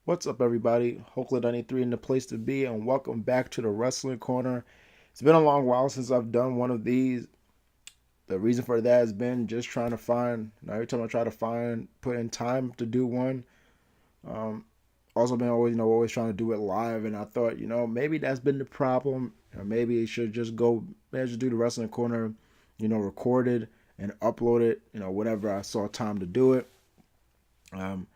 What's up, everybody? Hopefully, 93 in the place to be, and welcome back to the Wrestling Corner. It's been a long while since I've done one of these. The reason for that has been just trying to find. Every time I try to put in time to do one. Um, Also been always trying to do it live, and I thought, maybe that's been the problem. Maybe it should just go, maybe I should do the Wrestling Corner, recorded and upload it, whenever I saw time to do it. Um,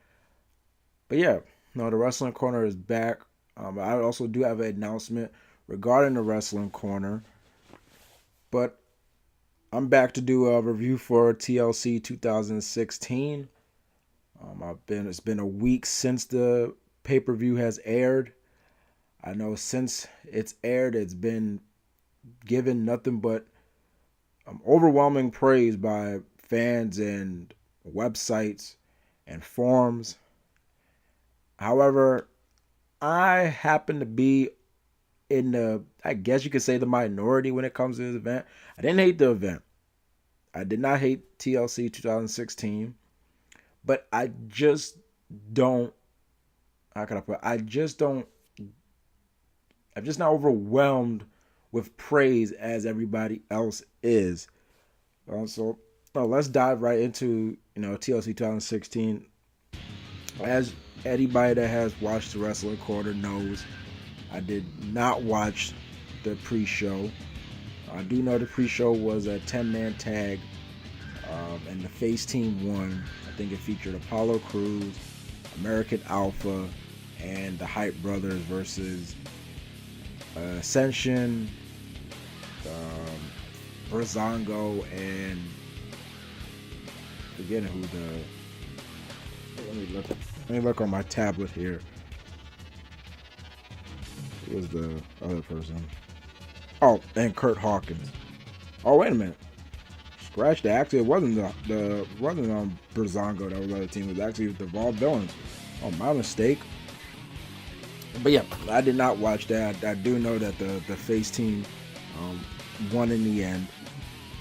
But yeah, no, the Wrestling Corner is back. I also do have an announcement regarding the Wrestling Corner, but I'm back to do a review for TLC 2016. It's been a week since the pay-per-view has aired. I know since it's aired, it's been given nothing but overwhelming praise by fans and websites and forums. However, I happen to be in I guess you could say, the minority when it comes to this event. I didn't hate the event. I did not hate TLC 2016, but I just don't, how can I put it? I'm just not overwhelmed with praise as everybody else is. So let's dive right into, TLC 2016. As anybody that has watched the Wrestling Corner knows, I did not watch the pre-show. I do know the pre-show was a 10-man tag, and the face team won. I think it featured Apollo Crews, American Alpha, and the Hype Brothers versus Ascension, Brazongo, and forgetting who the. Let me look on my tablet here. Who was the other person? Oh, and Kurt Hawkins. Oh, wait a minute. Scratch that. Actually, it wasn't Brazongo that was on the team. It was actually the Raw Villains. Oh, my mistake. But yeah, I did not watch that. I do know that the face team won in the end.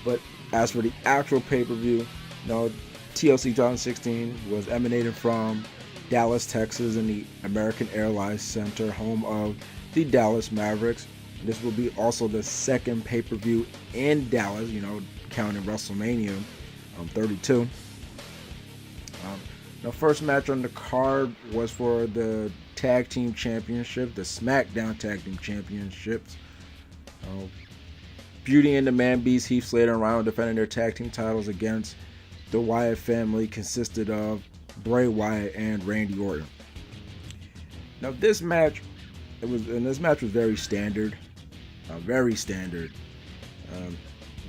But as for the actual pay-per-view, TLC 2016 was emanating from Dallas, Texas, in the American Airlines Center, home of the Dallas Mavericks. This will be also the second pay-per-view in Dallas, counting WrestleMania 32. The first match on the card was for the Tag Team Championship, the SmackDown Tag Team Championships. Beauty and the Man Beast, Heath Slater and Rhino, defending their tag team titles against the Wyatt family, consisted of Bray Wyatt and Randy Orton. Now this match was very standard, very standard.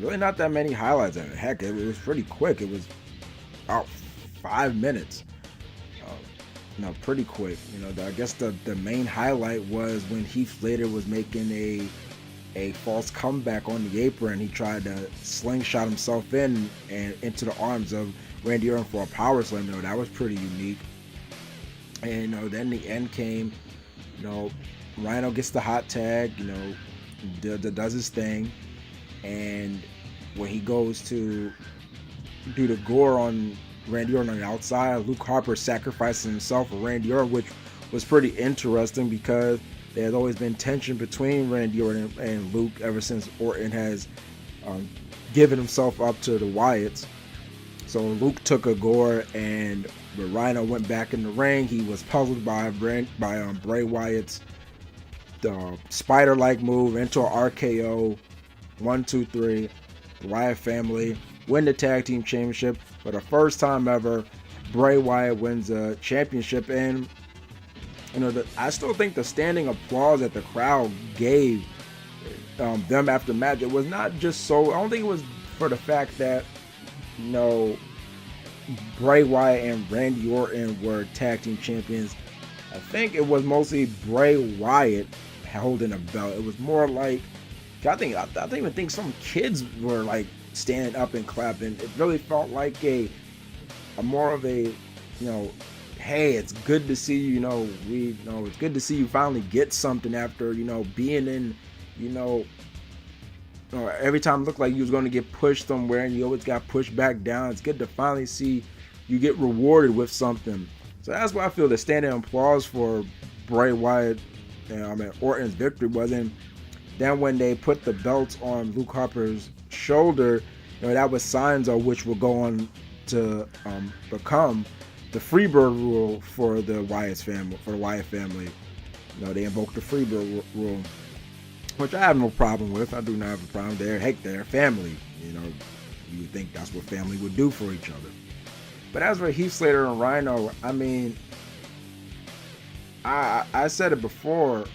Really not that many highlights. Heck, it was pretty quick. It was about 5 minutes. Pretty quick. I guess the main highlight was when Heath Slater was making a false comeback on the apron. He tried to slingshot himself in and into the arms of Randy Orton for a power slam. That was pretty unique. And then the end came. Rhino gets the hot tag. Does his thing, and when he goes to do the gore on Randy Orton on the outside, Luke Harper sacrifices himself for Randy Orton, which was pretty interesting because there has always been tension between Randy Orton and Luke ever since Orton has given himself up to the Wyatts. So Luke took a gore, and when Rhino went back in the ring, he was puzzled by Bray Wyatt's spider-like move into an RKO. 1, 2, 3. The Wyatt family win the tag team championship for the first time ever. Bray Wyatt wins a championship, and I still think the standing applause that the crowd gave them after the match, it was not just so. I don't think it was for the fact that Bray Wyatt and Randy Orton were tag team champions. I think it was mostly Bray Wyatt holding a belt. It was more like I even think some kids were like standing up and clapping. It really felt like a more of a hey, it's good to see you. It's good to see you finally get something after being in every time it looked like you was going to get pushed somewhere and you always got pushed back down. It's good to finally see you get rewarded with something. So that's why I feel the standing applause for Bray Wyatt, Orton's victory wasn't. Then when they put the belts on Luke Harper's shoulder, that was signs of which will go on to become the Freebird rule for the Wyatt family. They invoked the Freebird rule, which I have no problem with. I do not have a problem. They're family. You would think that's what family would do for each other. But as for Heath Slater and Rhino, I mean, I said it before.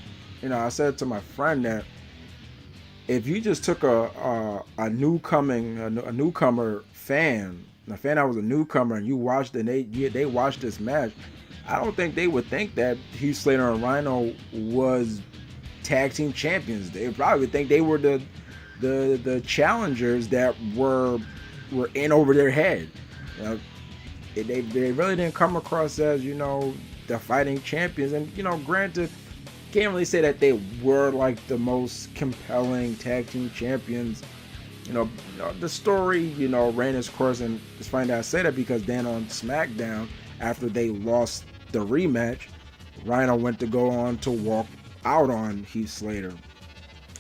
I said to my friend that if you just took a newcomer fan, a fan that was a newcomer, and you watched and they watched this match, I don't think they would think that Heath Slater and Rhino was tag team champions. They probably would think they were the challengers that were in over their head. They really didn't come across as the fighting champions. And granted, can't really say that they were like the most compelling tag team champions. The story ran its course, and it's funny that I say that because then on SmackDown, after they lost the rematch, Rhino went to go on to walk out on Heath Slater.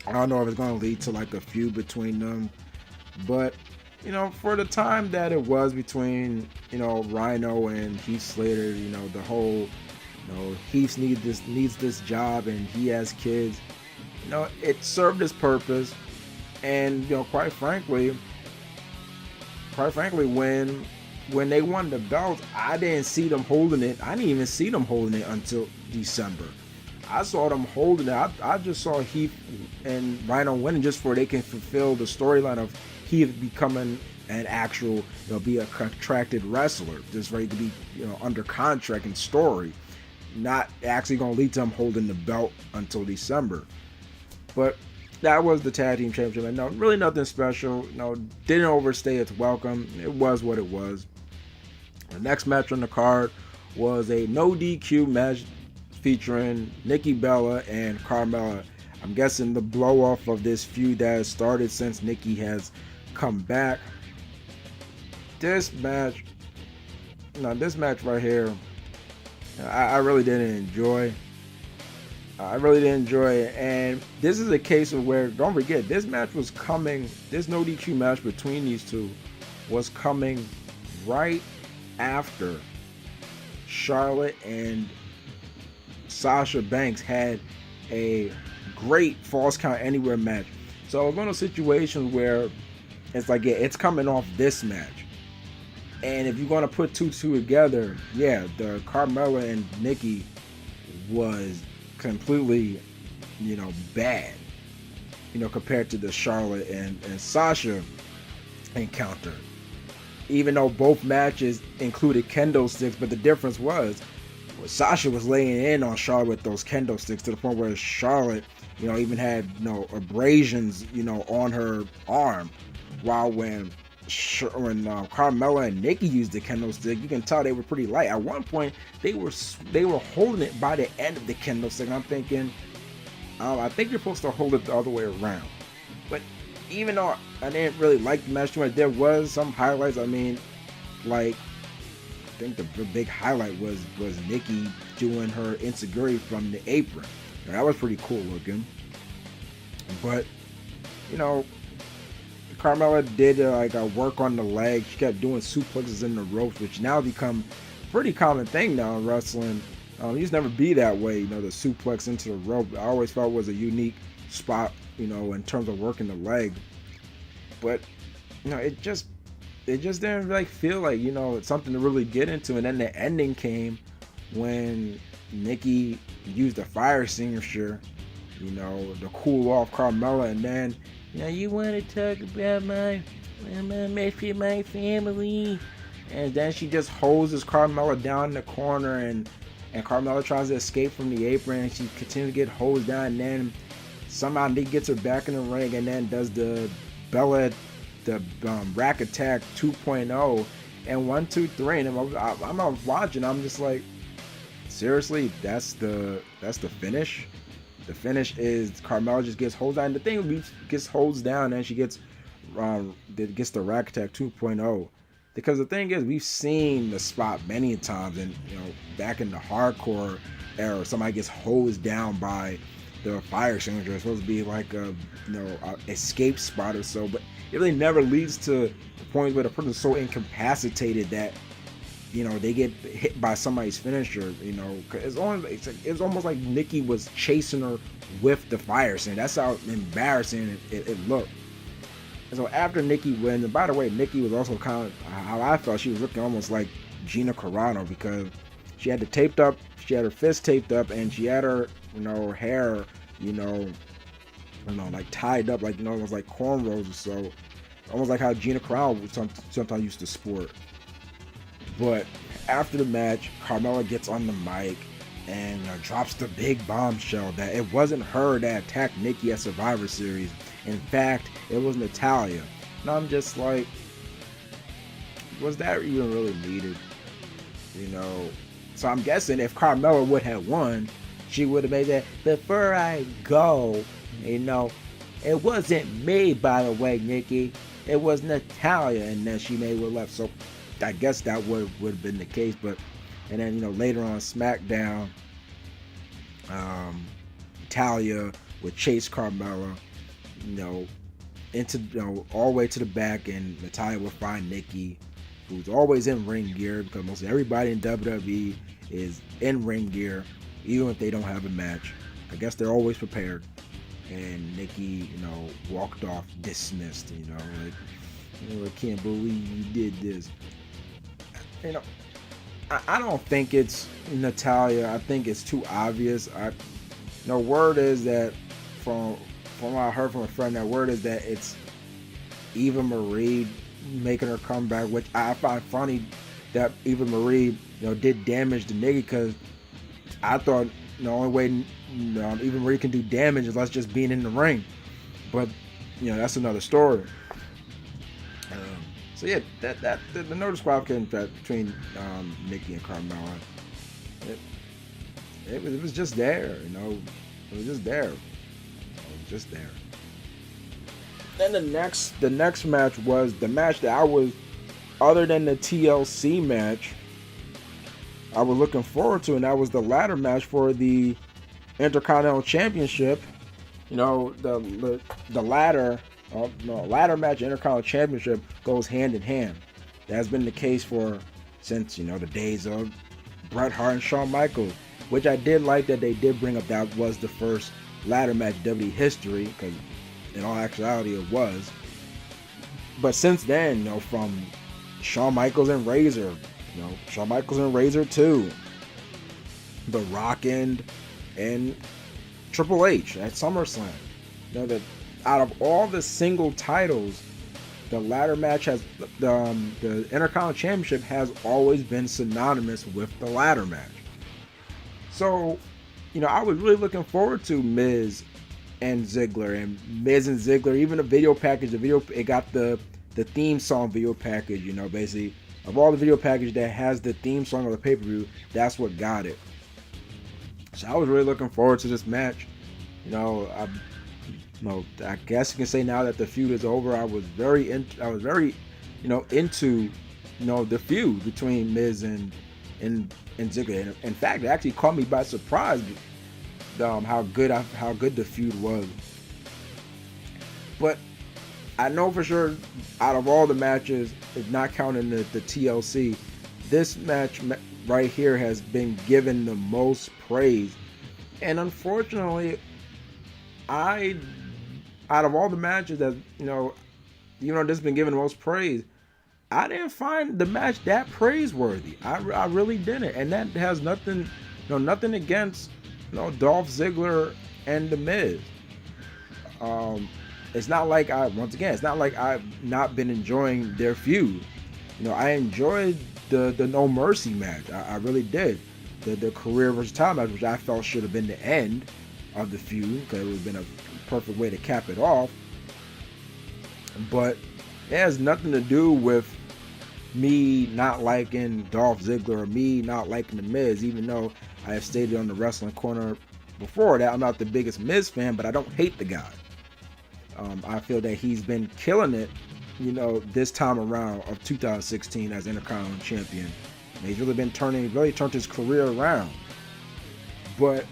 I don't know if it's going to lead to like a feud between them, but for the time that it was between Rhino and Heath Slater, the whole Heath needs this job and he has kids, it served its purpose. And quite frankly, when they won the belts, I didn't see them holding it. I didn't even see them holding it until December. I saw them holding it. I just saw Heath and Rhino winning just for they can fulfill the storyline of Heath becoming an actual, be a contracted wrestler, just ready to be, under contract and story, not actually going to lead to him holding the belt until December. But that was the tag team championship, and no, really nothing special. Didn't overstay its welcome. It was what it was. The next match on the card was a no DQ match featuring Nikki Bella and Carmella. I'm guessing the blow off of feud that has started since Nikki has come back. This match right here, I really didn't enjoy. I really didn't enjoy it, and this is a case of where, don't forget, this match was coming, this no DQ match between these two was coming right after Charlotte and Sasha Banks had a great Falls Count Anywhere match. So it was one of those situations where it's like, yeah, it's coming off this match. And if you're going to put two together, yeah, the Carmella and Nikki was completely, bad, compared to the Charlotte and Sasha encounter. Even though both matches included kendo sticks, but the difference was Sasha was laying in on Charlotte with those kendo sticks to the point where Charlotte, even had abrasions, on her arm, while when Carmella and Nikki used the kendo stick, you can tell they were pretty light. At one point, they were holding it by the end of the kendo stick. And I'm thinking, I think you're supposed to hold it the other way around. But even though I didn't really like the match too much, there was some highlights. I mean, like, I think the big highlight was Nikki doing her insecurity from the apron. That was pretty cool looking. But Carmella did a work on the leg. She kept doing suplexes in the ropes, which now become a pretty common thing now in wrestling. It used to never be that way, the suplex into the rope. I always felt it was a unique spot, in terms of working the leg. But, it just didn't feel like, it's something to really get into. And then the ending came when Nikki used a fire extinguisher, to cool off Carmella, and then, you want to talk about my mess with my family, and then she just hoses Carmella down in the corner, and Carmella tries to escape from the apron, and she continues to get hosed down, and then somehow Nikki gets her back in the ring, and then does the Bella, the Rack Attack 2.0, and 1, 2, 3, and I'm watching, I'm just like, seriously, that's the finish? The finish is Carmella just gets hosed down. The thing gets hosed down, and she gets the Rack Attack 2.0. Because the thing is, we've seen the spot many times, and back in the hardcore era, somebody gets hosed down by the fire extinguisher. It's supposed to be like a escape spot or so, but it really never leads to the point where the person's so incapacitated that they get hit by somebody's finisher. It's almost like Nikki was chasing her with the fire extinguisher. That's how embarrassing it looked. And so after Nikki wins, and by the way, Nikki was also kind of how I felt. She was looking almost like Gina Carano, because she had her fist taped up, and she had her hair like tied up, like almost like cornrows or so, almost like how Gina Carano sometimes used to sport. But after the match, Carmella gets on the mic and drops the big bombshell that it wasn't her that attacked Nikki at Survivor Series. In fact, it was Natalya. And I'm just like, was that even really needed? So I'm guessing if Carmella would have won, she would have made that, before I go, it wasn't me, by the way, Nikki. It was Natalya, and then she may have left. So I guess that would have been the case. And then later on SmackDown, Natalya would chase Carmella, into all the way to the back, and Natalya would find Nikki, who's always in ring gear, because most everybody in WWE is in ring gear, even if they don't have a match. I guess they're always prepared. And Nikki, walked off dismissed. I can't believe you did this. I don't think it's Natalya. I think it's too obvious. Word is that from what I heard from a friend, that word is that it's Eva Marie making her comeback, which I find funny that Eva Marie, did damage to Nikki, because I thought the only way Eva Marie can do damage is us just being in the ring. But that's another story. So yeah, that the no disqualification between Nikki and Carmella, it was just there. It was just there. Just there. Then the next match was the match that I was, other than the TLC match, I was looking forward to, and that was the ladder match for the Intercontinental Championship. The ladder match, Intercontinental Championship, goes hand in hand. That has been the case since the days of Bret Hart and Shawn Michaels, which I did like that they did bring up. That was the first ladder match WWE history, because in all actuality it was. But since then, from Shawn Michaels and Razor, Shawn Michaels and Razor 2, The Rock and Triple H at SummerSlam, that out of all the single titles, the ladder match has the Intercontinental Championship has always been synonymous with the ladder match. So I was really looking forward to Miz and Ziggler, and even the video package. It got the theme song video package. Basically, of all the video package that has the theme song of the pay-per-view, that's what got it. So I was really looking forward to this match. I guess you can say now that the feud is over, I was very into the feud between Miz and Ziggler. In fact, it actually caught me by surprise how good the feud was. But I know for sure, out of all the matches, if not counting the TLC, this match right here has been given the most praise. And unfortunately, out of all the matches that this has been given the most praise, I didn't find the match that praiseworthy. I really didn't, and that has nothing against Dolph Ziggler and The Miz. It's not like it's not like I've not been enjoying their feud. I enjoyed the No Mercy match. I really did. The career versus title match, which I felt should have been the end of the feud, because it would have been a perfect way to cap it off. But it has nothing to do with me not liking Dolph Ziggler or me not liking The Miz, even though I have stated on the Wrestling Corner before that I'm not the biggest Miz fan, but I don't hate the guy. I feel that he's been killing it this time around of 2016 as Intercontinental Champion. And he's really been really turned his career around. But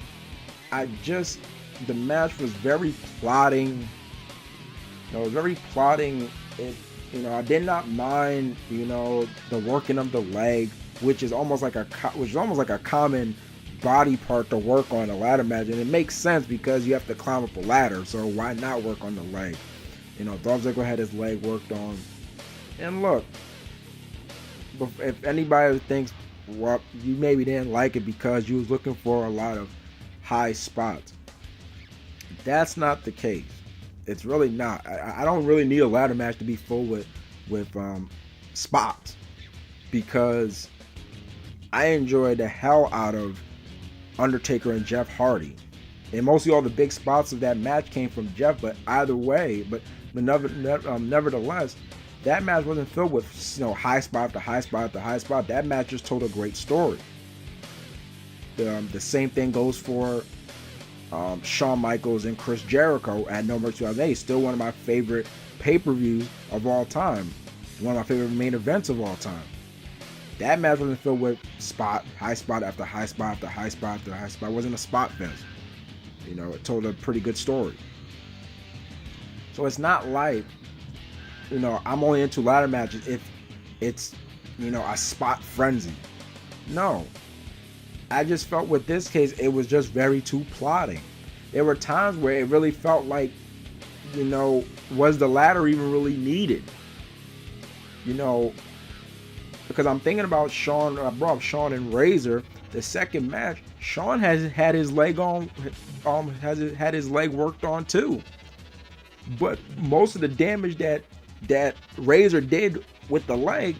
the match was very plotting. It was very plotting. I did not mind, the working of the leg, which is almost like a common body part to work on a ladder match, and it makes sense because you have to climb up a ladder. So why not work on the leg? Dolph Ziggler had his leg worked on, and look, if anybody thinks, well, you maybe didn't like it because you was looking for a lot of high spots, that's not the case. It's really not. I don't really need a ladder match to be full with spots, because I enjoyed the hell out of Undertaker and Jeff Hardy, and mostly all the big spots of that match came from Jeff. But either way, nevertheless, that match wasn't filled with high spot after high spot after high spot. That match just told a great story. The same thing goes for Shawn Michaels and Chris Jericho at No Mercy 2008. Still one of my favorite pay-per-views of all time. One of my favorite main events of all time. That match wasn't filled with high spot after high spot after high spot after high spot. It wasn't a spot fest. It told a pretty good story. So it's not like, I'm only into ladder matches if it's, a spot frenzy. No. I just felt with this case, it was just very too plotting. There were times where it really felt like, was the ladder even really needed? Because I'm thinking about Shawn. I brought up Shawn and Razor. The second match, Shawn has had his leg on, had his leg worked on too. But most of the damage that Razor did with the leg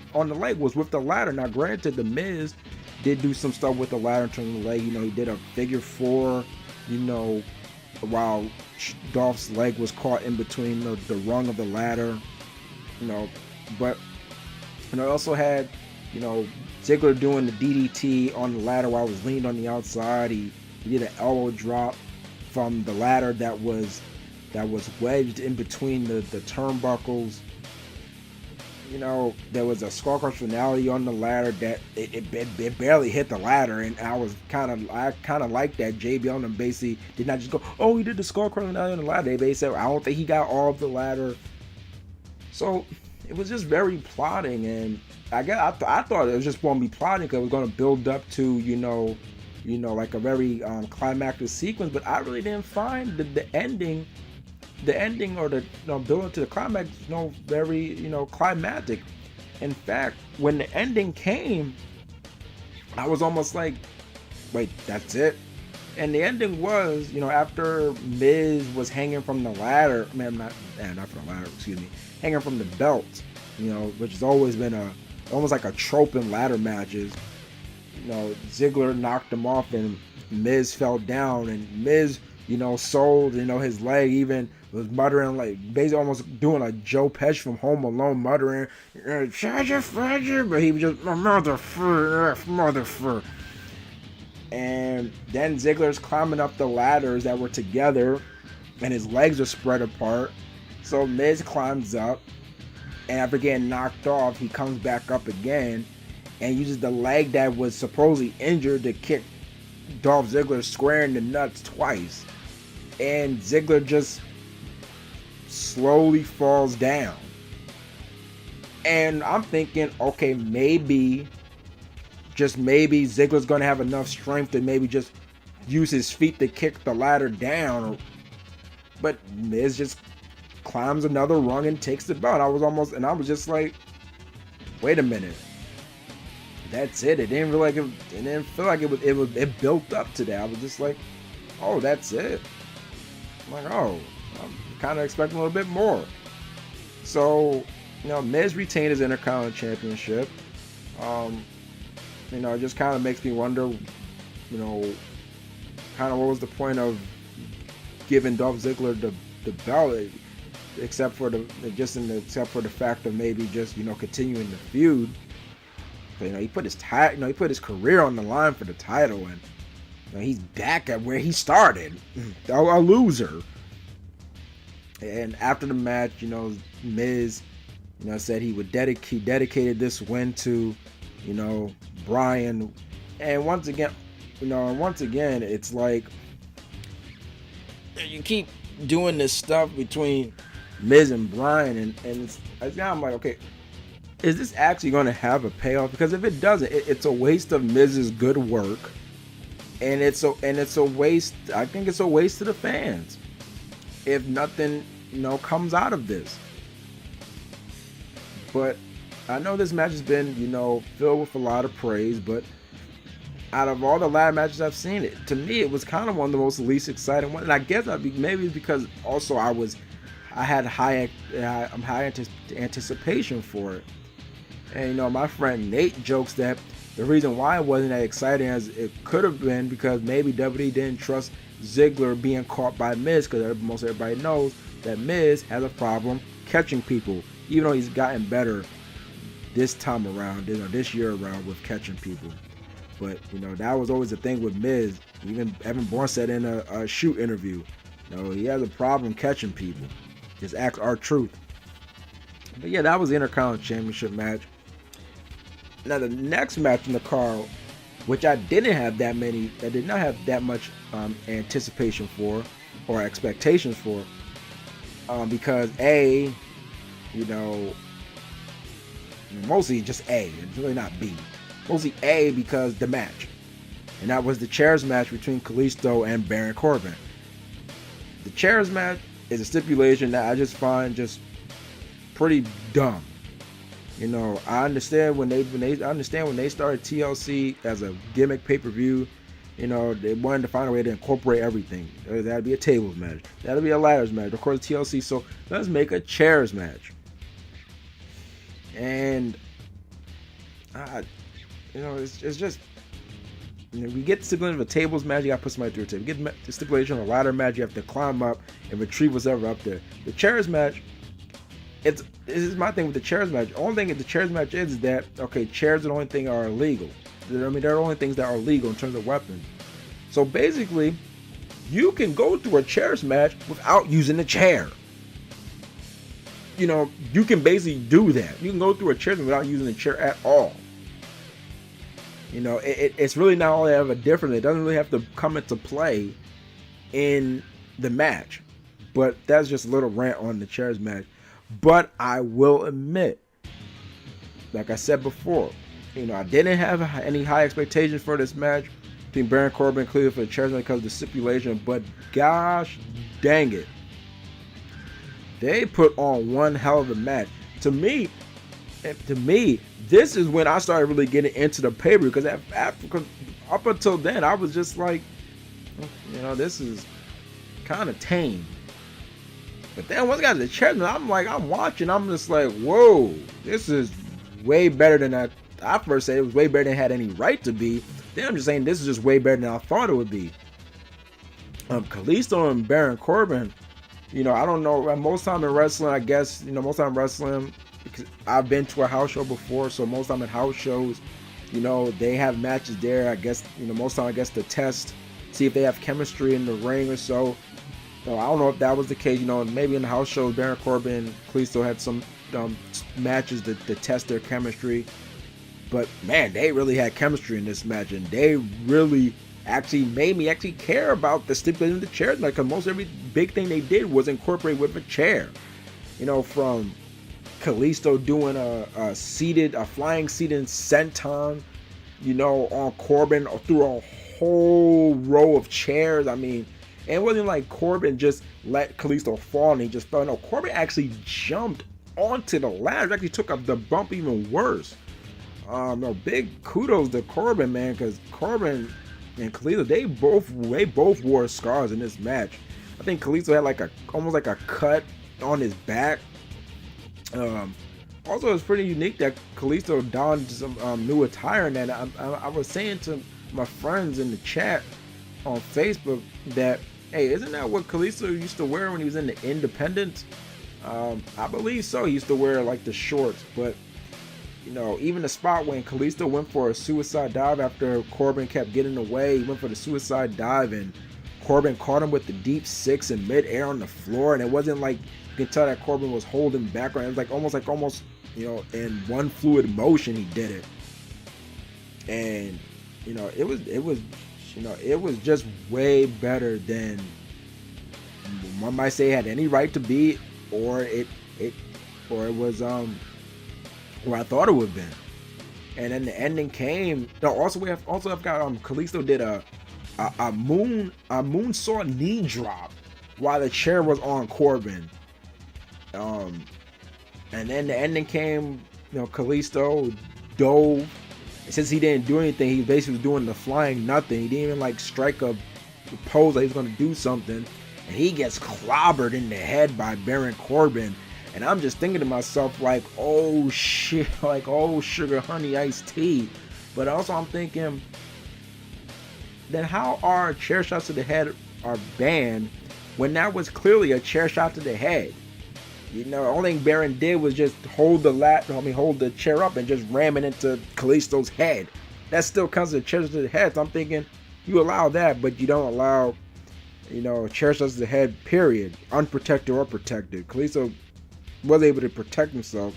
was with the ladder. Now, granted, the Miz did do some stuff with the ladder in terms of the leg. He did a figure four, while Dolph's leg was caught in between the rung of the ladder. But I also had, Ziggler doing the DDT on the ladder while it was leaned on the outside. He did an elbow drop from the ladder that was wedged in between the turnbuckles. There was a Skullcrush finale on the ladder that it barely hit the ladder, and I kind of like that. JBL and them basically did not just go, oh, he did the Skullcrush finale on the ladder. They basically said, I don't think he got all of the ladder. So it was just very plotting, and I thought it was just going to be plotting because it was going to build up to like a very climactic sequence, but I really didn't find the ending or the building to the climax very climactic. In fact, when the ending came, I was almost like, wait, that's it? And the ending was, after Miz was hanging from the ladder, not from the ladder, excuse me, hanging from the belt, which has always been almost like a trope in ladder matches. Ziggler knocked him off and Miz fell down, and Miz, sold, his leg, even was muttering, like basically almost doing a Joe Pesci from Home Alone, muttering, Fredger, but he was just, motherfucker. And then Ziggler's climbing up the ladders that were together, and his legs are spread apart. So Miz climbs up, and after getting knocked off, he comes back up again, and uses the leg that was supposedly injured to kick Dolph Ziggler square in the nuts twice. And Ziggler just slowly falls down. And I'm thinking, okay, maybe Ziggler's going to have enough strength to maybe just use his feet to kick the ladder down. But Miz just climbs another rung and takes the belt. I was just like, wait a minute. That's it. It didn't feel like it built up to that. I was just like, oh, that's it. I'm like, oh, I'm kind of expecting a little bit more. So, Miz retained his Intercontinental Championship. It just kind of makes me wonder, kind of what was the point of giving Dolph Ziggler the belt, except for the fact of maybe just continuing the feud. But, he put his career on the line for the title, and he's back at where he started, a loser. And after the match, Miz You know, said he dedicated this win to, you know, Bryan. And once again, it's like you keep doing this stuff between Miz and Bryan, and now I'm like, okay, is this actually going to have a payoff? Because if it doesn't, it's a waste of Miz's good work, and it's a waste. I think it's a waste to the fans if nothing, you know, comes out of this. But I know this match has been, you know, filled with a lot of praise, but out of all the ladder matches I've seen, to me it was kind of one of the most least exciting ones. And I guess maybe because also I had high anticipation for it. And you know, my friend Nate jokes that the reason why it wasn't as exciting as it could have been because maybe WWE didn't trust Ziggler being caught by Miz, because most everybody knows that Miz has a problem catching people, even though he's gotten better this time around, you know, this year around with catching people. But you know, that was always the thing with Miz. Even Evan Bourne said in a shoot interview, you know, he has a problem catching people. Just ask R-Truth. But yeah, that was the Intercontinental Championship match. Now the next match in the card, which I did not have that much anticipation for or expectations for, because you know, mostly just A. It's really not B. Mostly A because the match, and that was the chairs match between Kalisto and Baron Corbin. The chairs match is a stipulation that I just find just pretty dumb. You know, I understand when they started TLC as a gimmick pay-per-view, you know, they wanted to find a way to incorporate everything. That'd be a tables match, that'd be a ladders match, of course TLC. So let's make a chairs match. And you know, it's just, you know, we get the stipulation of a tables match, you gotta put somebody through a table. We get the stipulation of a ladder match, you have to climb up and retrieve what's ever up there. The chairs match, this is my thing with the chairs match. The only thing with the chairs match is that, okay, chairs are the only thing that are illegal. I mean, they're the only things that are legal in terms of weapons. So basically, you can go through a chairs match without using a chair. You know, you can basically do that. You can go through a chairs match without using a chair at all. You know, it's really not all that of a difference. It doesn't really have to come into play in the match. But that's just a little rant on the chairs match. But I will admit, like I said before, you know, I didn't have any high expectations for this match between Baron Corbin and Cleveland for the chairs match because of the stipulation. But gosh dang it, they put on one hell of a match. To me, this is when I started really getting into the pay-per-view, because up until then I was just like, you know, this is kind of tame. But then once I got to the chairs match, I'm watching, I'm just like, whoa, this is way better than I first said. It was way better than it had any right to be. Then I'm just saying this is just way better than I thought it would be. Kalisto and Baron Corbin, you know, I don't know, most time in wrestling, I guess, you know, most time in wrestling, because I've been to a house show before, so most time at house shows, you know, they have matches there, I guess, you know, most time I guess to test, see if they have chemistry in the ring or so. So I don't know if that was the case, you know, maybe in the house shows, Baron Corbin and Kalisto had some matches to test their chemistry. But man, they really had chemistry in this match, and they really actually made me actually care about the stipulation of the chairs match, because most every big thing they did was incorporate with a chair. You know, from Kalisto doing a flying seated senton, you know, on Corbin through a whole row of chairs. I mean, and it wasn't like Corbin just let Kalisto fall and he just fell. No, Corbin actually jumped onto the ladder. Actually took up the bump even worse. No, big kudos to Corbin, man, because Corbin and Kalisto, they both wore scars in this match. I think Kalisto had like almost like a cut on his back. Also, it's pretty unique that Kalisto donned some new attire, and I was saying to my friends in the chat on Facebook that, hey, isn't that what Kalisto used to wear when he was in the Independents? I believe so. He used to wear like the shorts, but you know, even the spot when Kalisto went for a suicide dive after Corbin kept getting away, he went for the suicide dive and Corbin caught him with the deep six in midair on the floor, and it wasn't like You can tell that Corbin was holding back. It was like almost, in one fluid motion he did it. And, it was just way better than one might say it had any right to be, or it was where I thought it would have been. And then the ending came. No, also I've got Kalisto did a moonsault knee drop while the chair was on Corbin. And then the ending came. Kalisto dove. Since he didn't do anything, he basically was doing the flying nothing. He didn't even strike a pose that he was going to do something. And he gets clobbered in the head by Baron Corbin. And I'm just thinking to myself, oh shit, oh sugar honey iced tea. But also I'm thinking, then how are chair shots to the head are banned when that was clearly a chair shot to the head? The only thing Baron did was just hold the chair up and just ram it into Kalisto's head. That still counts as a chair shot to the head. So I'm thinking, you allow that, but you don't allow, chair shots to the head, period. Unprotected or protected. Kalisto was able to protect himself,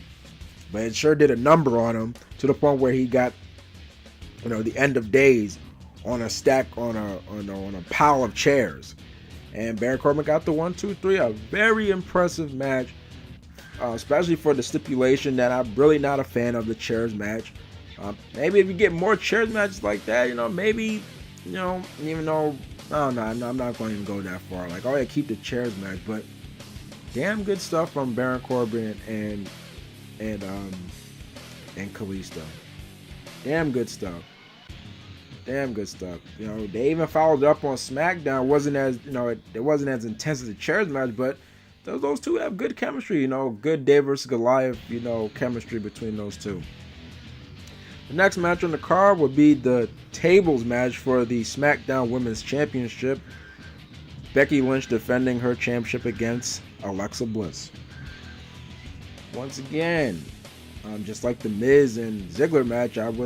but it sure did a number on him to the point where he got, the end of days on a stack on a pile of chairs. And Baron Corbin got the 1, 2, 3. A very impressive match, especially for the stipulation that I'm really not a fan of the chairs match. Maybe if you get more chairs matches like that, maybe, even though, I don't know, I'm not going to even go that far. Oh yeah, keep the chairs match, but damn good stuff from Baron Corbin and Kalisto. Damn good stuff. They even followed up on SmackDown. It wasn't as intense as the chairs match, but those two have good chemistry. Good Dave versus Goliath. Chemistry between those two. The next match on the card would be the tables match for the SmackDown Women's Championship. Becky Lynch defending her championship against Alexa Bliss. Once again, just like the Miz and Ziggler match, I'm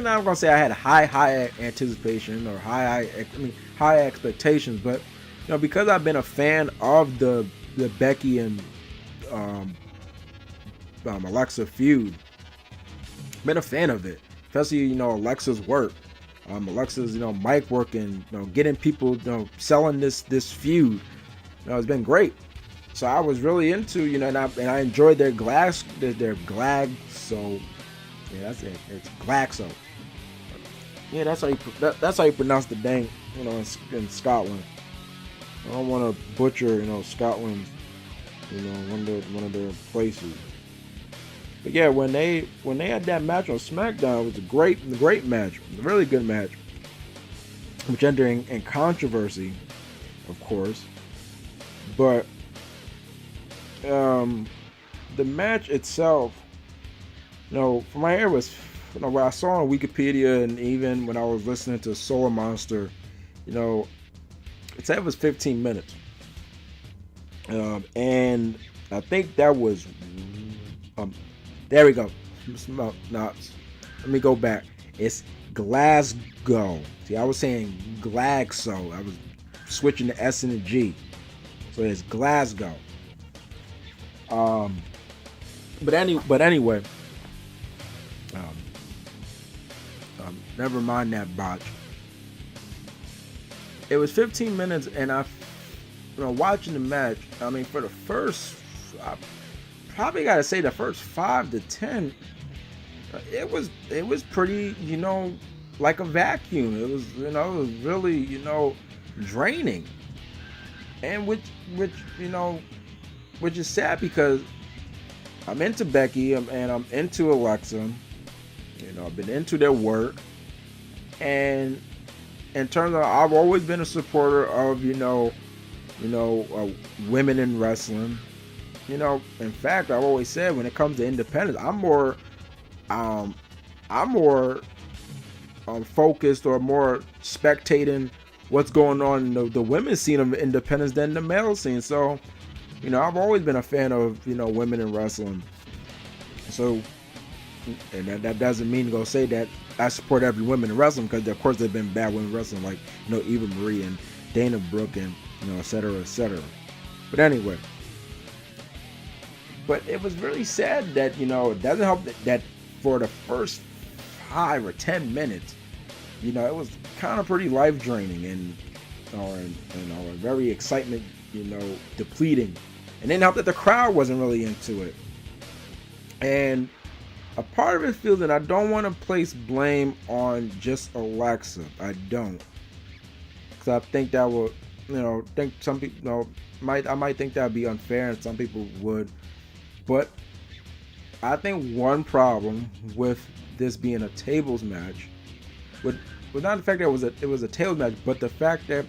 not gonna say I had high anticipation or high expectations, but because I've been a fan of the Becky and Alexa feud, been a fan of it, especially Alexa's work. Alexa's mic work and getting people selling this feud. It's been great. So I was really into and I enjoyed their Glag. So yeah, that's it. It's Glaxo. Yeah, that's how you pronounce the dang in Scotland. I don't want to butcher Scotland, one of their places. But yeah, when they had that match on SmackDown, it was a great match, a really good match, which ended in controversy, of course. But the match itself, from my ear was, what I saw on Wikipedia and even when I was listening to Solar Monster, it said it was 15 minutes, and I think that was. There we go. No, let me go back. It's Glasgow. See, I was saying Glaxo. I was switching the S and the G. So it's Glasgow. But anyway. Never mind that botch. It was 15 minutes, and watching the match. For the first. Probably gotta say the first 5 to 10, it was pretty, like a vacuum. It was, it was really, draining, and which is sad because I'm into Becky and I'm into Alexa. I've been into their work, and in terms of, I've always been a supporter of women in wrestling. In fact, I've always said when it comes to independence, I'm more focused or more spectating what's going on in the women's scene of independence than the male scene. So, I've always been a fan of, women in wrestling. So, and that doesn't mean to go say that I support every woman in wrestling, because of course there've been bad women in wrestling, like, Eva Marie and Dana Brooke and etc., etc. But anyway, but it was really sad that it doesn't help that for the first 5 or 10 minutes, it was kind of pretty life draining and very excitement, depleting, and then helped that the crowd wasn't really into it. And a part of it feels that I don't want to place blame on just Alexa. I don't, because I think that will, think some people, I might think that would be unfair, and some people would. But I think one problem with this being a tables match, with not the fact that it was a tables match, but the fact that,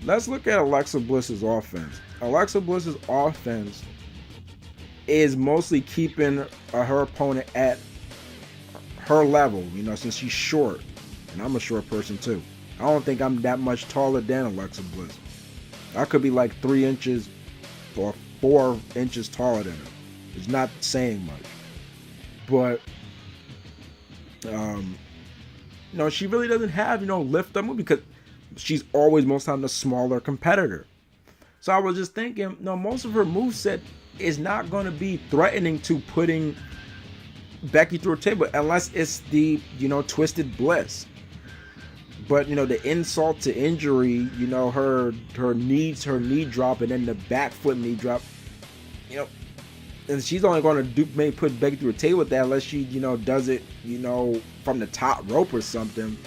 let's look at Alexa Bliss's offense. Alexa Bliss's offense is mostly keeping her opponent at her level, since she's short, and I'm a short person too. I don't think I'm that much taller than Alexa Bliss. I could be like 3 inches or 4 inches taller than her. It's not saying much, but she really doesn't have lift up move, because she's always most time the smaller competitor. So I was just thinking, most of her moveset is not going to be threatening to putting Becky through a table, unless it's the Twisted Bliss. But the insult to injury, her knee drop, and then the back flip knee drop, and she's only going to maybe put Becky through a table with that, unless she does it from the top rope or something,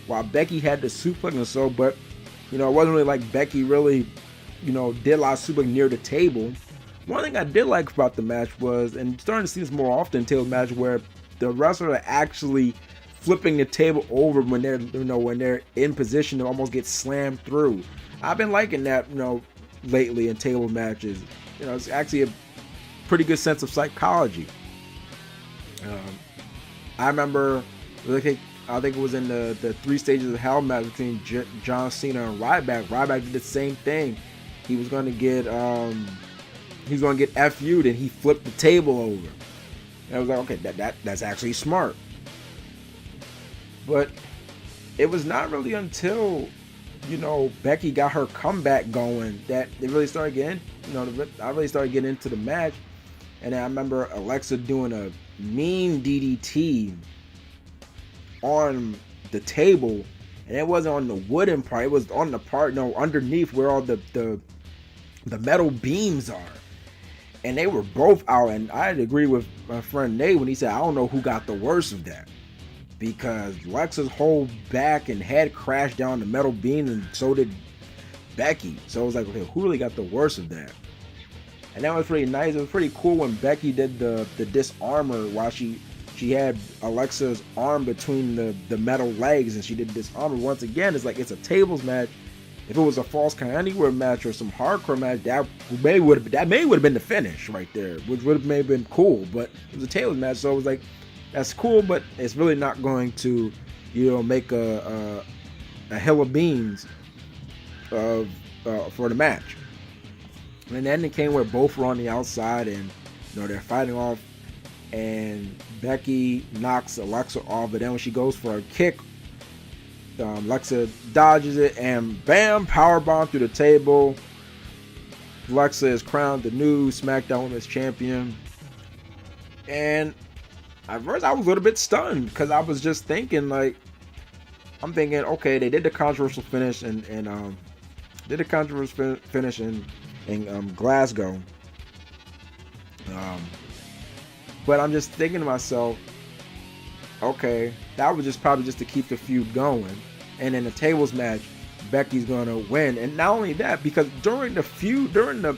while Becky had the suplex and so. But it wasn't really like Becky really did a lot of suplex near the table. One thing I did like about the match was, and starting to see this more often in table match, where the wrestlers are actually flipping the table over when they're when they're in position to almost get slammed through. I've been liking that lately in table matches. It's actually a pretty good sense of psychology. I remember, I think it was in the 3 stages of hell match between John Cena and Ryback. Ryback did the same thing. He was going to get FU'd, and he flipped the table over. And I was like, okay, that's actually smart. But it was not really until Becky got her comeback going that they really started getting, I really started getting into the match. And I remember Alexa doing a mean DDT on the table, and it wasn't on the wooden part, it was on the part underneath where all the metal beams are. And they were both out, and I had to agree with my friend Nate when he said, I don't know who got the worst of that, because Alexa's whole back and head crashed down the metal beam, and so did Becky. So it was like, okay, who really got the worst of that? And that was pretty nice. It was pretty cool when Becky did the disarmer, while she had Alexa's arm between the metal legs, and she did disarmer. Once again, it's like, it's a tables match. If it was a Falls Count Anywhere match or some hardcore match, that may would have been the finish right there, which would have maybe been cool. But it was a tables match, so it was like, that's cool, but it's really not going to make a hill of beans for the match. And then it came where both were on the outside, and they're fighting off, and Becky knocks Alexa off, but then when she goes for a kick, Alexa dodges it, and bam, powerbomb through the table. Alexa is crowned the new SmackDown Women's Champion. And at first I was a little bit stunned, because I was just thinking, okay, they did the controversial finish in Glasgow. But I'm just thinking to myself, okay, that was probably just to keep the feud going. And in the tables match, Becky's gonna win. And not only that, because during the feud, during the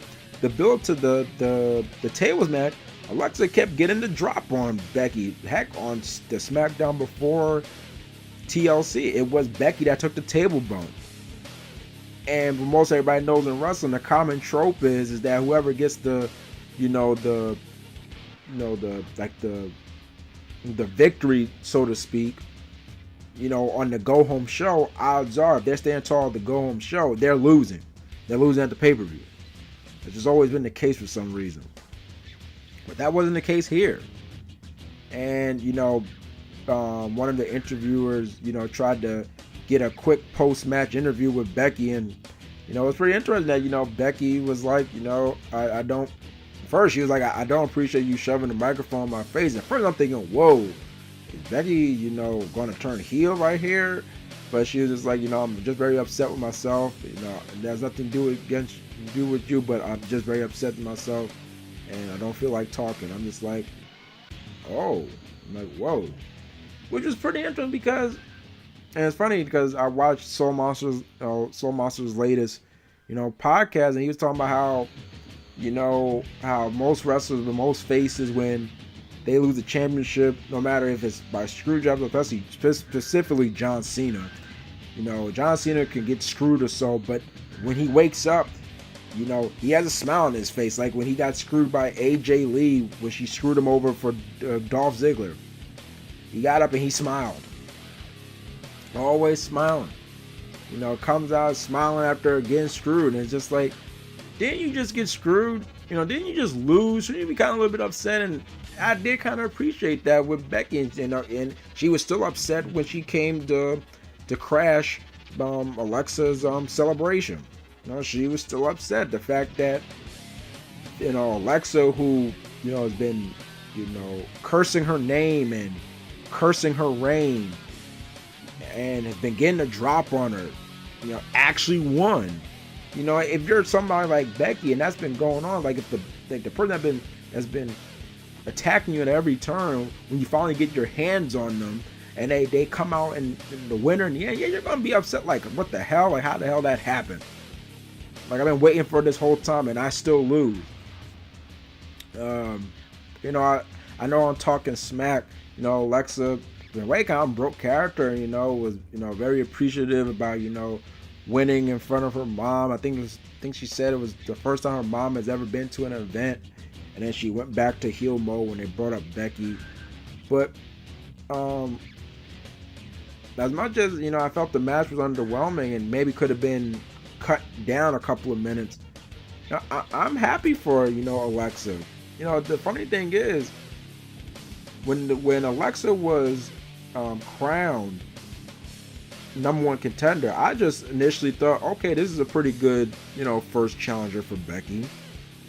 build to the tables match, Alexa kept getting the drop on Becky. Heck, on the SmackDown before TLC, it was Becky that took the table bump. And most everybody knows in wrestling, the common trope is that whoever gets the victory, so to speak, on the go home show, odds are if they're staying tall at the go home show, they're losing. They're losing at the pay-per-view. Which has always been the case for some reason. But that wasn't the case here. And one of the interviewers tried to get a quick post-match interview with Becky, and It's pretty interesting that, Becky was like, I don't, first she was like, I don't appreciate you shoving the microphone in my face. And first I'm thinking, whoa, is Becky, going to turn heel right here? But she was just like, I'm just very upset with myself. It has nothing to do with you, but I'm just very upset with myself. And I don't feel like talking. I'm just like, oh, I'm like, whoa. Which was pretty interesting because, and it's funny because I watched Soul Monster's latest, podcast, and he was talking about how most wrestlers, the most faces when they lose the championship, no matter if it's by screw jobs, especially specifically John Cena. John Cena can get screwed or so, but when he wakes up, he has a smile on his face. Like when he got screwed by AJ Lee when she screwed him over for Dolph Ziggler. He got up and he smiled. Always smiling. Comes out smiling after getting screwed. And it's just like, didn't you just get screwed? Didn't you just lose? Shouldn't you be kind of a little bit upset? And I did kind of appreciate that with Becky. And she was still upset when she came to crash Alexa's celebration. She was still upset. The fact that, Alexa, who, has been, cursing her name and cursing her reign and has been getting a drop on her, actually won. If you're somebody like Becky and that's been going on, like if the person has been attacking you at every turn, when you finally get your hands on them and they come out and the winner in the end, you're gonna be upset. Like, what the hell? Like, how the hell that happened? Like, I've been waiting for this whole time and I still lose. I know I'm talking smack. Alexa, the way kind of broke character, was, very appreciative about, winning in front of her mom. I think she said it was the first time her mom has ever been to an event. And then she went back to heel mode when they brought up Becky. But, as much as, I felt the match was underwhelming and maybe could have been cut down a couple of minutes, I'm happy for, Alexa. The funny thing is, when Alexa was crowned number one contender, I just initially thought, okay, this is a pretty good, first challenger for Becky.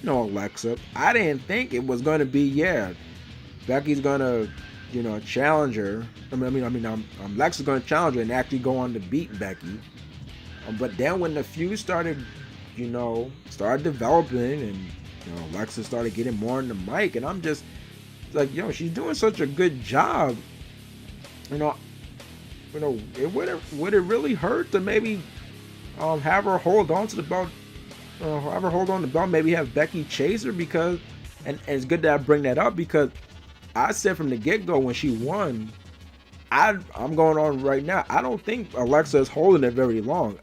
Alexa. I didn't think it was going to be, Becky's going to challenge her. Alexa's going to challenge her and actually go on to beat Becky. But then when the feud started developing and, Alexa started getting more in the mic, and I'm just like, she's doing such a good job. Would it really hurt to maybe have her hold on to the belt, maybe have Becky chase her? Because, and it's good that I bring that up because I said from the get-go when she won, I'm going on right now, I don't think Alexa is holding it very long.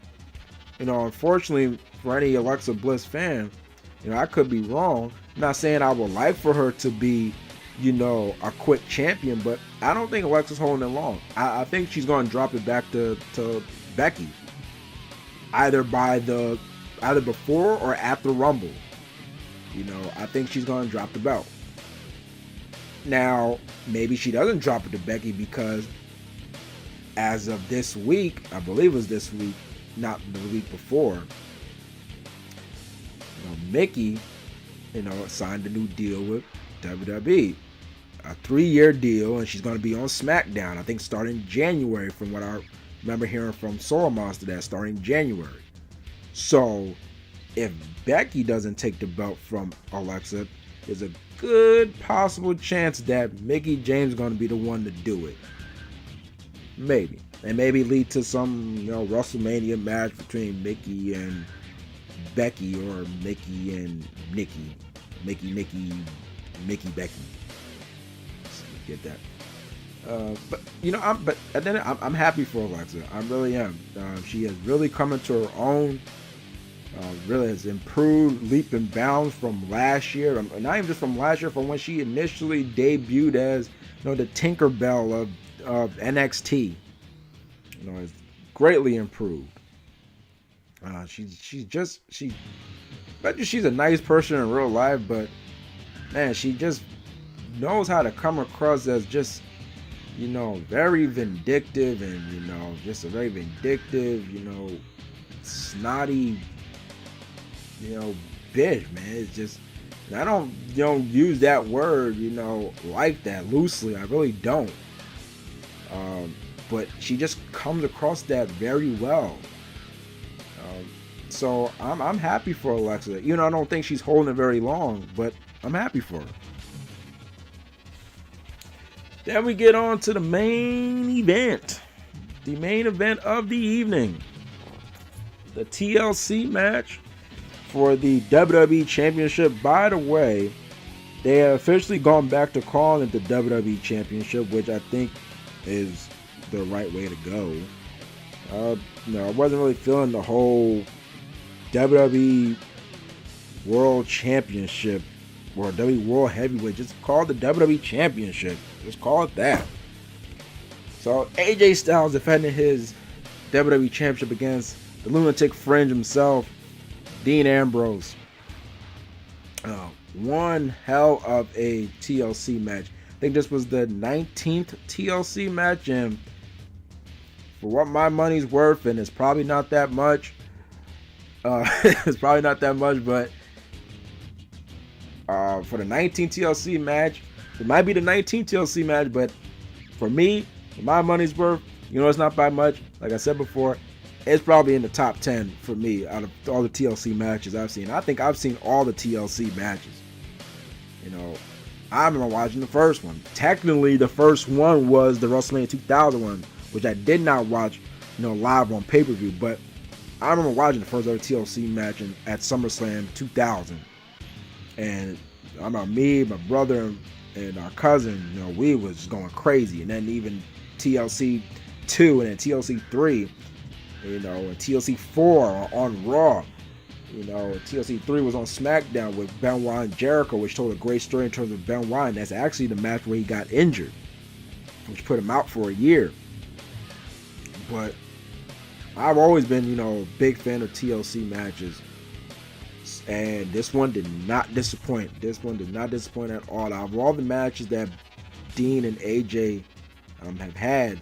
Unfortunately for any Alexa Bliss fan, I could be wrong. I'm not saying I would like for her to be, a quick champion, but I don't think Alexa's holding it long. I think she's going to drop it back to Becky, either before or after Rumble. I think she's going to drop the belt. Now, maybe she doesn't drop it to Becky because as of this week, I believe it was this week, not the week before, Mickey, signed a new deal with WWE. A 3-year deal, and she's going to be on SmackDown, I think starting January, from what I remember hearing from Soul Monster, that starting January. So, if Becky doesn't take the belt from Alexa, there's a good possible chance that Mickie James is going to be the one to do it. Maybe. And maybe lead to some, WrestleMania match between Mickey and Becky, or Mickey and Nikki. Mickey, Becky. Get that. But I'm happy for Alexa. I really am. She has really come into her own. Really has improved leap and bounds from last year. Not even just from last year, from when she initially debuted as, the Tinkerbell of NXT. Has greatly improved. She's a nice person in real life, but man, she just knows how to come across as just, very vindictive and, just a very vindictive, snotty bitch, man. It's just, and I don't use that word, like that loosely. I really don't. But she just comes across that very well. So I'm happy for Alexa. I don't think she's holding it very long, but I'm happy for her. Then we get on to the main event. The main event of the evening. The TLC match for the WWE Championship. By the way, they have officially gone back to calling it the WWE Championship, which I think is the right way to go. I wasn't really feeling the whole WWE World Championship or WWE World Heavyweight. Just call it the WWE Championship. Just call it that. So AJ Styles defending his WWE Championship against the lunatic fringe himself, Dean Ambrose. One hell of a TLC match. I think this was the 19th TLC match, and for what my money's worth, and it's probably not that much. It's probably not that much, but for the 19th TLC match, it might be the 19th TLC match, but for me, for my money's worth, it's not by much. Like I said before, it's probably in the top 10 for me out of all the TLC matches I've seen. I think I've seen all the TLC matches. I remember watching the first one. Technically, the first one was the WrestleMania 2000 one, which I did not watch, live on pay-per-view. But I remember watching the first ever TLC match at SummerSlam 2000. And I remember me, my brother, and our cousin, we was going crazy. And then even TLC 2 and then TLC 3, and TLC 4 on Raw. TLC 3 was on SmackDown with Benoit and Jericho, which told a great story in terms of Benoit. And that's actually the match where he got injured, which put him out for a year. But I've always been, a big fan of TLC matches. And this one did not disappoint. This one did not disappoint at all. Out of all the matches that Dean and AJ have had,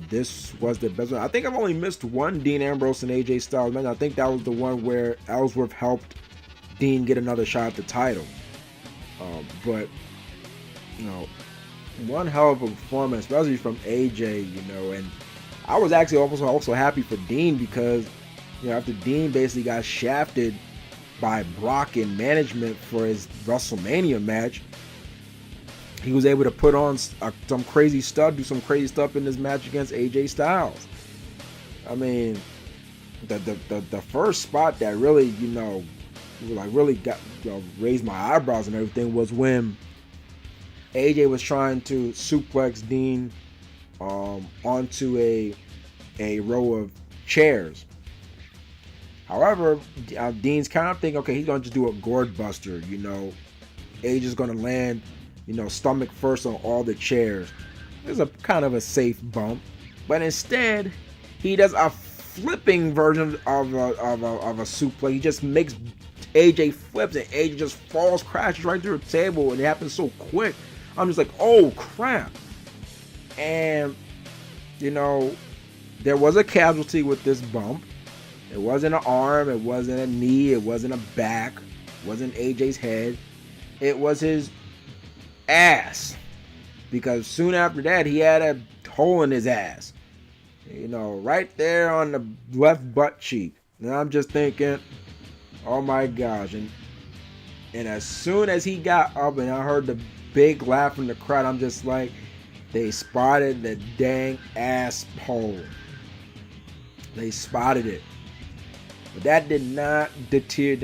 this was the best one. I think I've only missed one Dean Ambrose and AJ Styles match. I think that was the one where Ellsworth helped Dean get another shot at the title. But one hell of a performance, especially from AJ. And I was actually also happy for Dean because after Dean basically got shafted by Brock in management for his WrestleMania match, he was able to put on some crazy stuff, do some crazy stuff in this match against AJ Styles. I mean, the first spot that really, really got raised my eyebrows and everything was when AJ was trying to suplex Dean onto a row of chairs. However, Dean's kind of thinking, okay, he's gonna just do a gourd buster. AJ's gonna land, stomach first on all the chairs. It's a kind of a safe bump, but instead he does a flipping version of a suplex. He just makes AJ flips and AJ just falls, crashes right through the table, and it happens so quick. I'm just like, oh crap. And there was a casualty with this bump. It wasn't an arm, it wasn't a knee, it wasn't a back, it wasn't AJ's head. It was his ass. Because soon after that, he had a hole in his ass. Right there on the left butt cheek. And I'm just thinking, oh my gosh. And as soon as he got up and I heard the big laugh from the crowd, I'm just like, they spotted the dang ass hole. They spotted it. But that did not deter,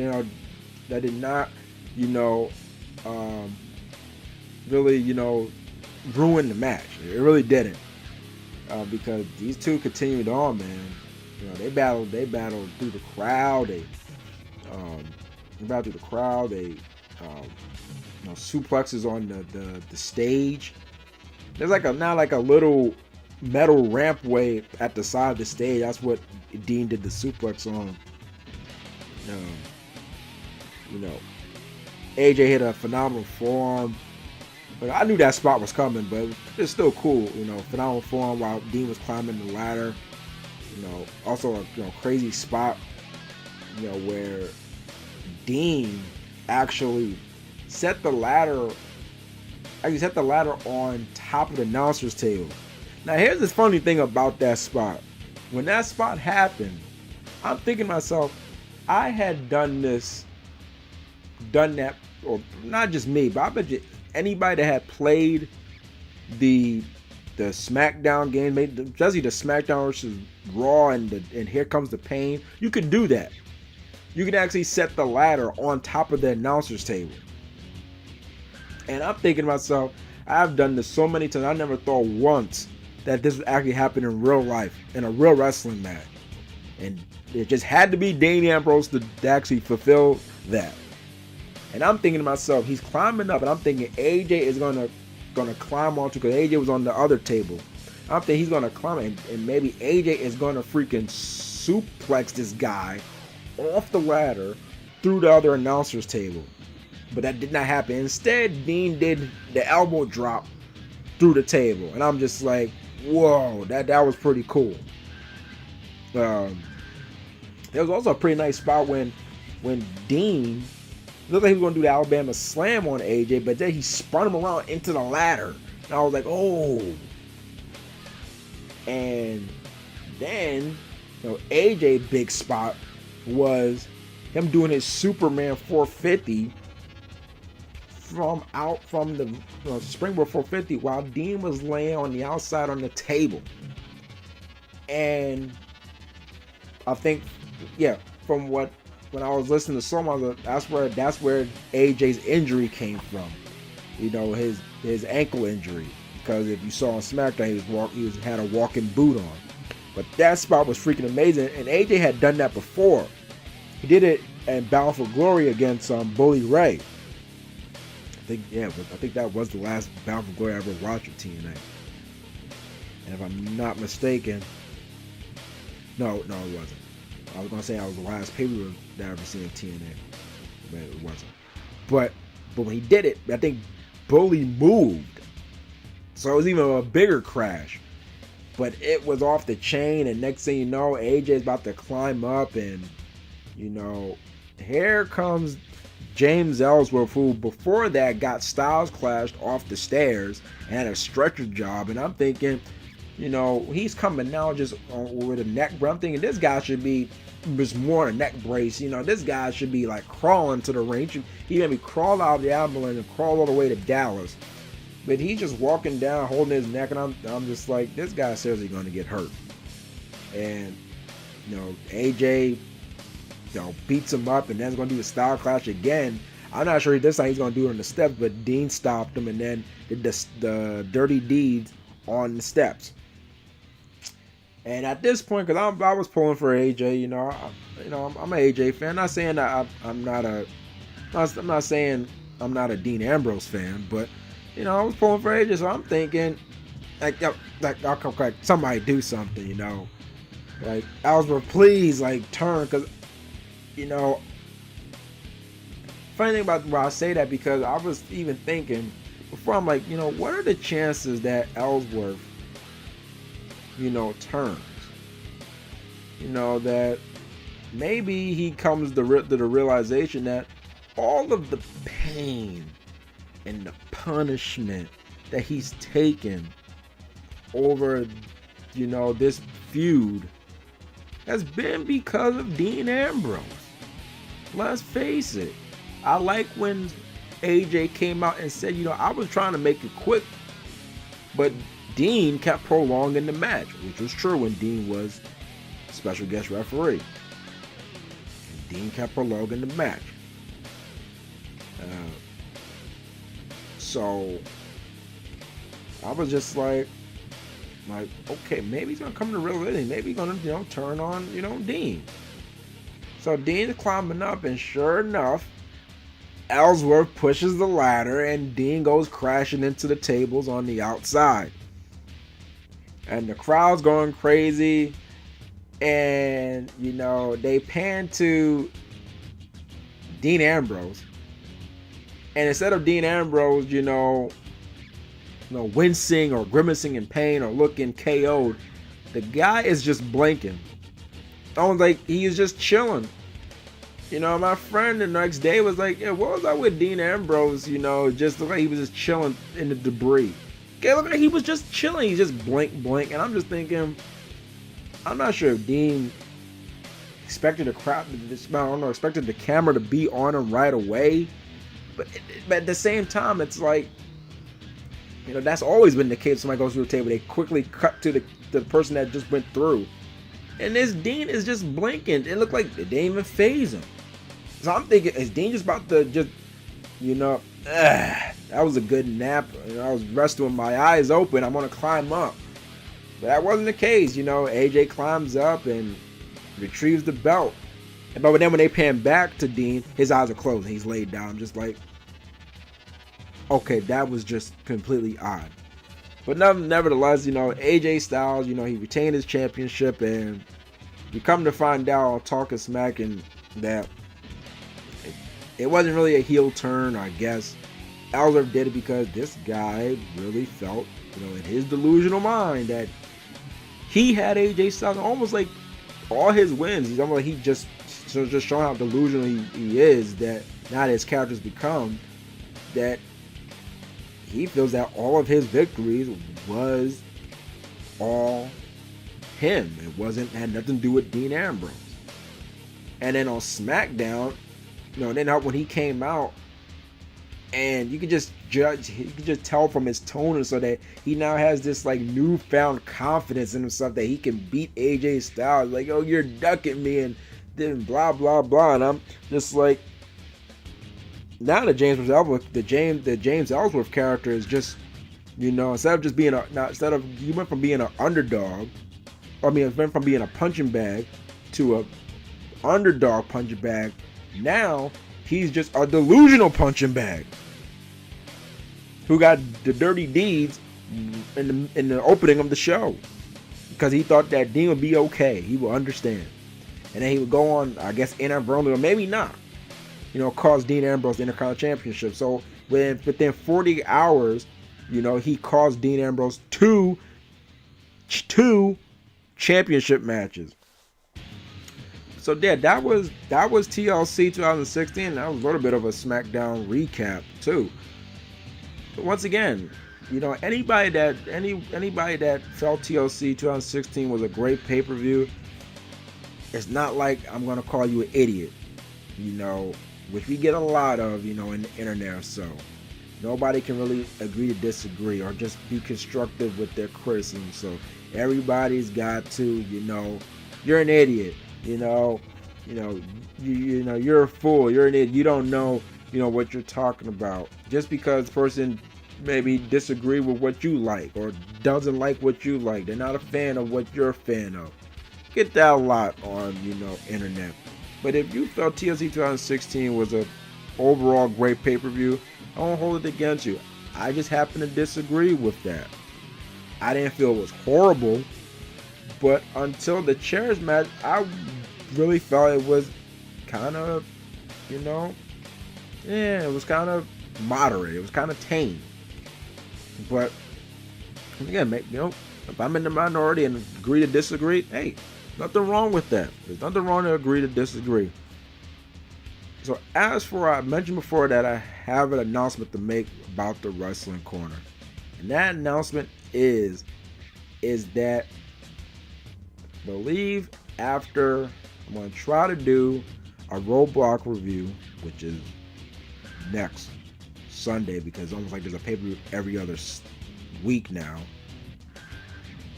that did not, really, ruin the match. It really didn't. Because these two continued on, man. They battled through the crowd. They battled through the crowd. They, suplexes on the stage. There's now like a little metal rampway at the side of the stage. That's what Dean did the suplex on. AJ hit a phenomenal forearm. But I knew that spot was coming, but it's still cool. Phenomenal forearm while Dean was climbing the ladder. Also a crazy spot. Where Dean actually set the ladder on top of the announcer's table. Now here's the funny thing about that spot. When that spot happened, I'm thinking to myself, I had done that, or not just me, but I bet you anybody that had played the SmackDown game, especially the SmackDown versus Raw and Here Comes the Pain, you could do that. You could actually set the ladder on top of the announcer's table. And I'm thinking to myself, I've done this so many times, I never thought once that this would actually happen in real life, in a real wrestling match. And it just had to be Dean Ambrose to actually fulfill that. And I'm thinking to myself, he's climbing up, and I'm thinking AJ is gonna climb onto, because AJ was on the other table. I'm thinking he's gonna climb, and maybe AJ is gonna freaking suplex this guy off the ladder through the other announcer's table. But that did not happen. Instead, Dean did the elbow drop through the table, and I'm just like, whoa, that was pretty cool. There was also a pretty nice spot when Dean looked like he was going to do the Alabama Slam on AJ, but then he spun him around into the ladder. And I was like, oh. And then, AJ big spot was him doing his Superman 450 from the Springboard 450 while Dean was laying on the outside on the table. And I think, from when I was listening to someone, that's where AJ's injury came from. His ankle injury. Because if you saw on SmackDown, he had a walking boot on. But that spot was freaking amazing, and AJ had done that before. He did it in Bound for Glory against Bully Ray. I think that was the last Bound for Glory I ever watched with TNA. And if I'm not mistaken, no, it wasn't. I was gonna say I was the last pay-per-view that I ever seen in TNA, but it wasn't. But when he did it, I think Bully moved, so it was even a bigger crash. But it was off the chain, and next thing you know, AJ's about to climb up, and here comes James Ellsworth, who before that got Styles clashed off the stairs and had a stretcher job. And I'm thinking, he's coming now just with a neck brace. I'm thinking this guy should be just more a neck brace. This guy should be like crawling to the ring. He maybe crawl out of the ambulance and crawl all the way to Dallas. But he's just walking down, holding his neck, and I'm just like, this guy seriously going to get hurt. And AJ beats him up, and then he's going to do the style clash again. I'm not sure this time he's going to do it on the steps, but Dean stopped him and then did the dirty deeds on the steps. And at this point, because I was pulling for AJ, I'm an AJ fan. Not saying that I'm not saying I'm not a Dean Ambrose fan, but I was pulling for AJ, so I'm thinking, like somebody do something, like Ellsworth, please, turn, because funny thing about why I say that, because I was even thinking before, I'm like, what are the chances that Ellsworth, turns? That maybe he comes to the realization that all of the pain and the punishment that he's taken over, this feud has been because of Dean Ambrose. Let's face it. I like when AJ came out and said, I was trying to make it quick, but Dean kept prolonging the match, which was true when Dean was special guest referee. And Dean kept prolonging the match. So I was just like, okay, maybe he's gonna come to realization. Maybe he's gonna, turn on, Dean. So Dean's climbing up, and sure enough, Ellsworth pushes the ladder, and Dean goes crashing into the tables on the outside. And the crowd's going crazy, and they pan to Dean Ambrose, and instead of Dean Ambrose, wincing or grimacing in pain or looking KO'd, the guy is just blinking. I was like, he is just chilling. My friend the next day was like, yeah, what was up with Dean Ambrose? Just looked like he was just chilling in the debris. It looked like he was just chilling. He just blink. And I'm just thinking, I'm not sure if Dean expected expected the camera to be on him right away. But at the same time, it's like, that's always been the case. Somebody goes through the table, they quickly cut to the person that just went through. And this Dean is just blinking. It looked like it didn't even faze him. So I'm thinking, is Dean just about to just, that was a good nap. I was resting with my eyes open. I'm going to climb up. But that wasn't the case. AJ climbs up and retrieves the belt. But then when they pan back to Dean, his eyes are closed and he's laid down. I'm just like, okay, that was just completely odd. But nevertheless, AJ Styles, he retained his championship, and you come to find out, talking smack, and that it wasn't really a heel turn, I guess. Ellsworth did it because this guy really felt, in his delusional mind that he had AJ Styles almost like all his wins. He's almost like he just showing how delusional he is, that now that his character's become, that he feels that all of his victories was all him. It had nothing to do with Dean Ambrose. And then on SmackDown, when he came out, and you could just tell from his tone, and so that he now has this like newfound confidence in himself that he can beat AJ Styles. Like, oh, you're ducking me, and then blah blah blah. And I'm just like, now the James Ellsworth character is just, instead of just being he went from being an underdog, went from being a punching bag to a underdog punching bag. Now he's just a delusional punching bag who got the dirty deeds in the opening of the show because he thought that Dean would be okay. He would understand, and then he would go on, I guess, inadvertently, or maybe not, cost Dean Ambrose the Intercontinental Championship. So within 40 hours, he caused Dean Ambrose two championship matches. So yeah, that was TLC 2016. That was a little bit of a SmackDown recap too. But once again, anybody that felt TLC 2016 was a great pay-per-view, it's not like I'm gonna call you an idiot, which we get a lot of, in the internet or so. Nobody can really agree to disagree or just be constructive with their criticism. So everybody's got to, you're an idiot. You're a fool. You're an idiot. You don't know, what you're talking about. Just because the person maybe disagree with what you like or doesn't like what you like, they're not a fan of what you're a fan of. Get that a lot on, internet. But if you felt TLC 2016 was a overall great pay-per-view, I won't hold it against you. I just happen to disagree with that. I didn't feel it was horrible, but until the chairs match, I really felt it was kind of, it was kind of moderate. It was kind of tame. But again, if I'm in the minority and agree to disagree, hey, nothing wrong with that. There's nothing wrong to agree to disagree. So as for, I mentioned before that I have an announcement to make about the Wrestling Corner. And that announcement is that I believe after I'm going to try to do a Roadblock review, which is next Sunday, because it's almost like there's a pay-per-view every other week now.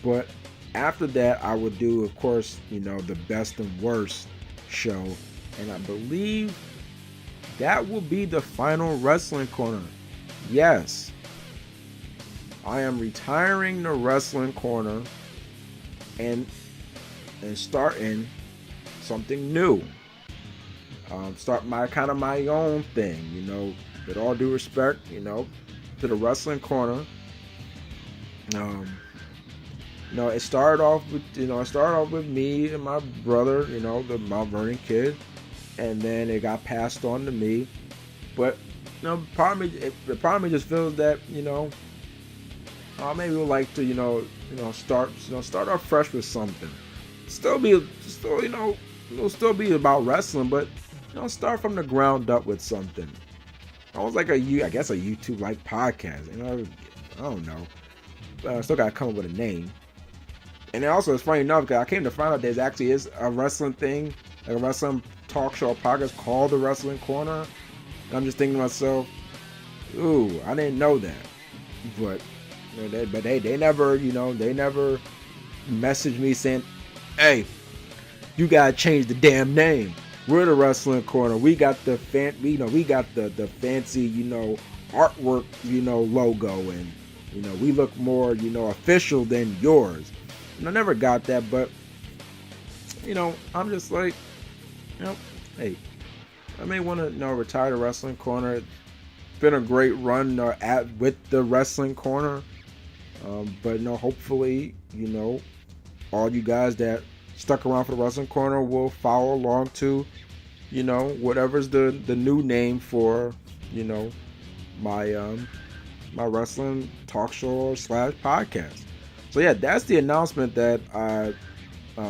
But after that, I will do, of course, the best and worst show. And I believe that will be the final Wrestling Corner. Yes. I am retiring the Wrestling Corner and starting something new. Start my own thing, with all due respect, to the Wrestling Corner. It started off with me and my brother, the Mount Vernon kid, and then it got passed on to me. But part of me just feels that I maybe would like to start off fresh with something. It'll still be about wrestling, but start from the ground up with something. Almost like I guess a YouTube like podcast. I don't know. I still gotta come up with a name. And it also is funny enough because I came to find out there actually is a wrestling thing, like a wrestling talk show podcast called the Wrestling Corner. And I'm just thinking to myself, ooh, I didn't know that. But they never, they never messaged me saying, hey, you gotta change the damn name. We're the Wrestling Corner. We got the we got the fancy, artwork, logo, and we look more, official than yours. And I never got that, but I'm just like, hey, I may want to retire the Wrestling Corner. It's been a great run with the Wrestling Corner, but hopefully, all you guys that stuck around for the Wrestling Corner will follow along to, whatever's the new name for, my my wrestling talk show / podcast. So yeah, that's the announcement that I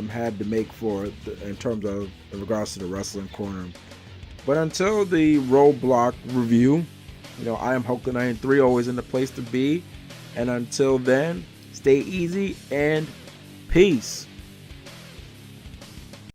had to make in terms of in regards to the Wrestling Corner. But until the Roadblock review, I am Hulk93, always in the place to be. And until then, stay easy and peace.